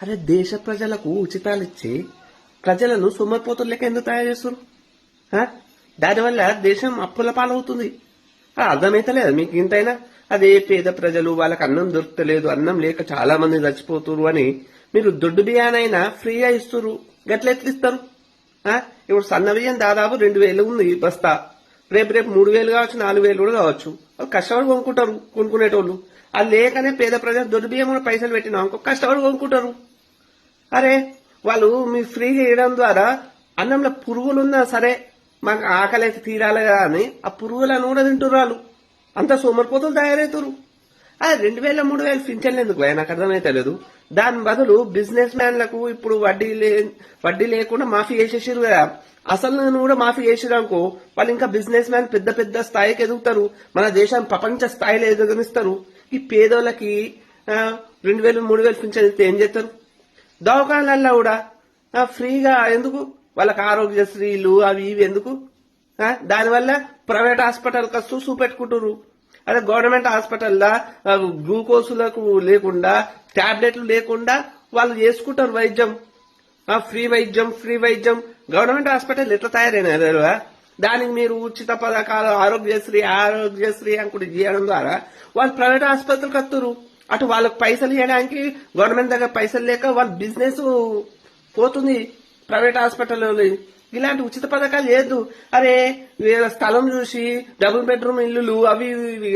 అరే దేశ ప్రజలకు ఉచితాలు ఇచ్చి ప్రజలను సొమ్మరిపోతులు లెక్క ఎందుకు తయారు చేస్తారు? దానివల్ల దేశం అప్పుల పాలవుతుంది. అర్థమైతలేదు మీకు ఇంతైనా? అదే పేద ప్రజలు వాళ్ళకి అన్నం దొరకలేదు, అన్నం లేక చాలా మంది చచ్చిపోతురు అని మీరు దొడ్డు బియ్యానైనా ఫ్రీగా ఇస్తున్నారు. గట్ల ఎట్లా ఇస్తారు? ఇప్పుడు సన్న బియ్యం దాదాపు 2000 ఉంది బస్తా. రేపు 3000 కావచ్చు, 4000 కూడా కావచ్చు. వాళ్ళు కష్టపడి కొనుక్కుంటారు కొనుక్కునేటోళ్ళు. అది లేకనే పేద ప్రజలు దొడ్డు బియ్యం కూడా పైసలు పెట్టినా ఇంకో కష్టపడి కొనుక్కుంటారు. అరే వాళ్ళు మీ ఫ్రీగా ఇవ్వడం ద్వారా అన్నంలో పురుగులున్నా సరే మాకు ఆకలి అయితే తీరాలి కదా అని ఆ పురుగులను కూడా తింటున్నారు. వాళ్ళు అంత సోమరిపోతులు తయారవుతారు. అది 2000 3000 పింఛన్లు ఎందుకు నాకు అర్థమైతే లేదు. దాని బదులు బిజినెస్ మ్యాన్లకు ఇప్పుడు వడ్డీ లేకుండా మాఫీ చేసేసారు కదా. అసలు కూడా మాఫీ చేసిరనుకో వాళ్ళు ఇంకా బిజినెస్ మ్యాన్ పెద్ద పెద్ద స్థాయికి ఎదుగుతారు. మన దేశాన్ని ప్రపంచ స్థాయిలో ఎదుగునిస్తారు. ఈ పేదోళ్ళకి 2000 3000 పింఛన్ ఇస్తే ఏం చేస్తారు? దవాఖానాలల్లో కూడా ఫ్రీగా ఎందుకు? వాళ్ళకి ఆరోగ్యశ్రీలు అవి ఇవి ఎందుకు? దానివల్ల ప్రైవేట్ హాస్పిటల్ కస్తూ చూపెట్టుకుంటారు. అదే గవర్నమెంట్ హాస్పిటల్లా గ్లూకోజులకు లేకుండా టాబ్లెట్లు లేకుండా వాళ్ళు చేసుకుంటారు వైద్యం. ఫ్రీ వైద్యం గవర్నమెంట్ హాస్పిటల్ ఎట్లా తయారైనా దానికి మీరు ఉచిత పథకాలు ఆరోగ్యశ్రీ అనుకుంటే చేయడం ద్వారా వాళ్ళు ప్రైవేట్ ఆసుపత్రికి వస్తారు. అటు వాళ్ళకి పైసలు ఇవ్వడానికి గవర్నమెంట్ దగ్గర పైసలు లేక వాళ్ళ బిజినెస్ పోతుంది ప్రైవేట్ హాస్పిటల్లో. ఇలాంటి ఉచిత పథకాలు చేయొద్దు. అరే స్థలం చూసి డబుల్ బెడ్రూమ్ ఇల్లులు అవి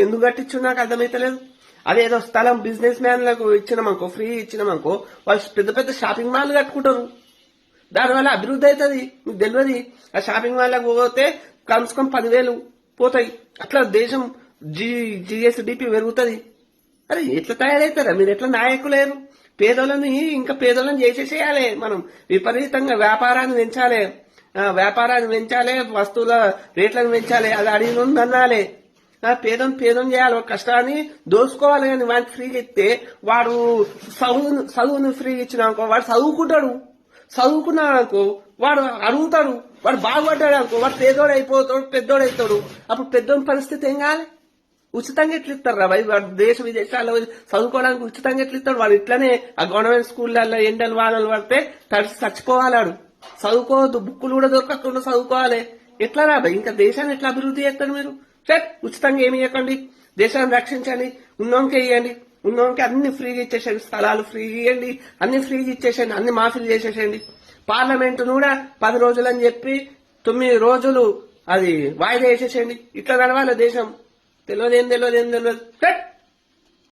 ఎందుకు కట్టించు నాకు అర్థమైతలేదు. అదేదో స్థలం బిజినెస్ మ్యాన్లకు ఇచ్చినామనుకో, ఫ్రీ ఇచ్చినామనుకో, వాళ్ళు పెద్ద పెద్ద షాపింగ్ మాల్ కట్టుకుంటారు. దానివల్ల అభివృద్ధి అవుతుంది. మీకు తెలియదు. ఆ షాపింగ్ మాల్లకు పోతే కమ్స్కమ్ 10,000 పోతాయి. అట్లా దేశం జిఎస్డిపి పెరుగుతుంది. అరే ఎట్లా తయారవుతారా మీరు? ఎట్లా నాయకులేరు? పేదోళ్ళని ఇంకా పేదోళ్ళని చేసేసేయాలి. మనం విపరీతంగా వ్యాపారాన్ని పెంచాలి, వస్తువుల రేట్లను పెంచాలి, అది అడిగిన అనాలి. పేదం చేయాలి, కష్టాన్ని దోసుకోవాలి. కానీ వాడికి ఫ్రీగా ఇస్తే వాడు చదువుని ఫ్రీగా ఇచ్చినాకో వాడు చదువుకున్నాడు అనుకో వాడు అడుగుతాడు, వాడు బాగుపడ్డాడు అనుకో వాడు పెద్దోడైతాడు. అప్పుడు పెద్దోడి పరిస్థితి ఏం కావాలి? ఉచితంగా ఎట్లా ఇస్తారు రా భయ్? వాడు దేశ విదేశాల్లో చదువుకోవడానికి ఉచితంగా ఎట్లా ఇస్తాడు? వాడు ఇట్లనే ఆ గవర్నమెంట్ స్కూళ్ళల్లో ఎండలు వానలు పడితే తడిసి చచ్చిపోవాలాడు. చదువుకోవద్దు, బుక్కులు కూడా దొరకకుండా చదువుకోవాలి. ఎట్లా రా భయ్? ఇంకా దేశాన్ని ఎట్లా అభివృద్ధి చేస్తాడు మీరు? ఉచితంగా ఏమి ఇవ్వకండి, దేశాన్ని రక్షించండి, ఉన్నోంకే ఇవ్వండి. ఉన్నోంకే అన్ని ఫ్రీగా ఇచ్చేసేయండి, స్థలాలు ఫ్రీగా ఇవ్వండి, అన్ని ఫ్రీగా ఇచ్చేసేయండి, అన్ని మాఫీలు చేసేసేయండి. పార్లమెంట్ కూడా 10 రోజులని చెప్పి 9 రోజులు అది వాయిదా వేసేసేయండి. ఇట్లా నడవాలి దేశం. తెలియదు.